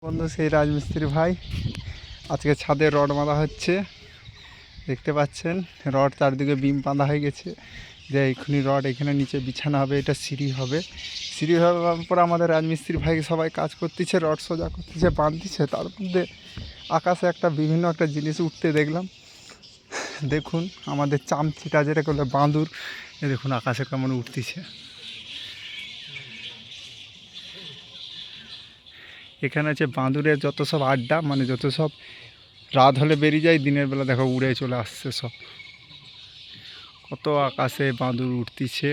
বন্ধু সেই রাজমিস্ত্রি ভাই আজকে ছাদে রড বাঁধা হচ্ছে। দেখতে পাচ্ছেন রড চারদিকে বিম বাঁধা হয়ে গেছে, যে এক্ষুনি রড এখানে নিচে বিছানো হবে। এটা সিঁড়ি হবে, সিঁড়ি হওয়ার পর আমাদের রাজমিস্ত্রি ভাই সবাই কাজ করতেছে, রড সোজা করতেছে, বাঁধতেছে। তার মধ্যে আকাশে একটা বিভিন্ন একটা জিনিস উঠতে দেখলাম। দেখুন আমাদের চামচিটা যেটা করলে বাঁদুর, এ দেখুন আকাশে কেমন উঠতেছে। এখানে আছে বাঁদুরের যত সব আড্ডা, মানে যত সব রাত হলে বেরিয়ে যায়, দিনের বেলা দেখো উড়ে চলে আসছে সব। কত আকাশে বাঁদুর উঠতিছে,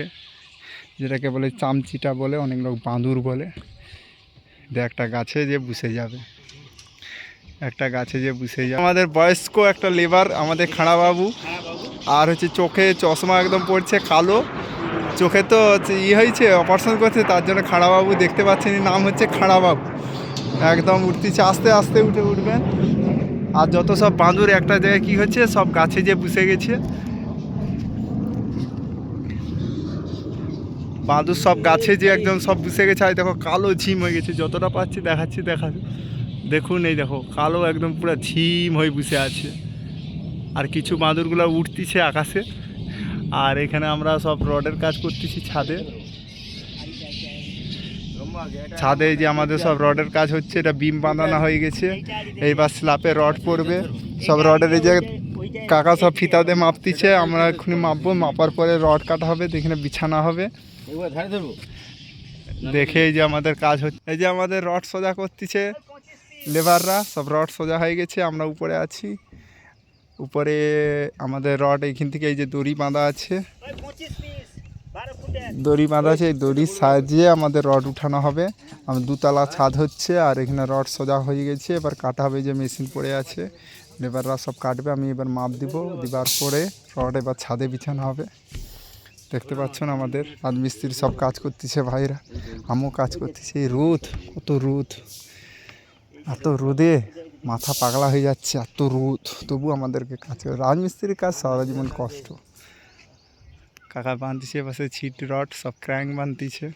যেটাকে বলে চামচিটা বলে, অনেক লোক বাঁদুর বলে। একটা গাছে যে বসে যাবে, একটা গাছে যে বসে যাবে। আমাদের বয়স্ক একটা লেবার, আমাদের খাঁড়াবাবু, আর হচ্ছে চোখে চশমা একদম পড়ছে কালো, চোখে তো হয়েছে অপারেশন করছে, তার জন্য খাঁড়াবাবু দেখতে পাচ্ছেন, নাম হচ্ছে খাঁড়াবাবু। একদম উঠতেছে, আস্তে আস্তে উঠবেন। আর যত সব বাঁদুর একটা জায়গায় কী হচ্ছে, সব গাছে যে বসে গেছে। বাঁদুর সব গাছে যে একদম সব বসে গেছে। আর দেখো কালো ঝিম হয়ে গেছে, যতটা পাচ্ছি দেখাচ্ছি। দেখুন এই দেখো কালো একদম পুরো ঝিম হয়ে বসে আছে। আর কিছু বাঁদুরগুলো উঠতেছে আকাশে। আর এখানে আমরা সব রডের কাজ করতেছি ছাদে। ছাদে যে আমাদের সব রডের কাজ হচ্ছে, এটা বিম বাঁধানো হয়ে গেছে। এইবার স্ল্যাপে রড পড়বে। সব রডের এই যে কাকা সব ফিতা দিয়ে মাপতিছে, আমরা এক্ষুনি মাপবো। মাপার পরে রড কাটা হবে, এখানে বিছানা হবে। দেখে এই যে আমাদের কাজ হচ্ছে, এই যে আমাদের রড সোজা করতেছে লেবাররা। সব রড সোজা হয়ে গেছে, আমরা উপরে আছি। উপরে আমাদের রড এইখান থেকে এই যে দড়ি বাঁধা আছে, এই দড়ির সাহায্যে আমাদের রড উঠানো হবে। আমার দুতলা ছাদ হচ্ছে, আর এখানে রড সোজা হয়ে গেছে। এবার কাটা হবে, যে মেশিন পড়ে আছে, লেবাররা সব কাটবে। আমি এবার মাপ দিবার পরে রড এবার ছাদে বিছানো হবে। দেখতে পাচ্ছেন আমাদের রাজমিস্ত্রি সব কাজ করতেছে ভাইরা, আমিও কাজ করতেছি। রোদ, কত রোদ, এত রোদে মাথা পাগলা হয়ে যাচ্ছে, এত রোদ। তবু আমাদেরকে কাজ করে। রাজমিস্ত্রির কাজ সারা জীবন কষ্ট। কাকা বাঁধতেছে, পাশে ছিট রড সব ক্র্যাঙ্ক বাঁধতেছে।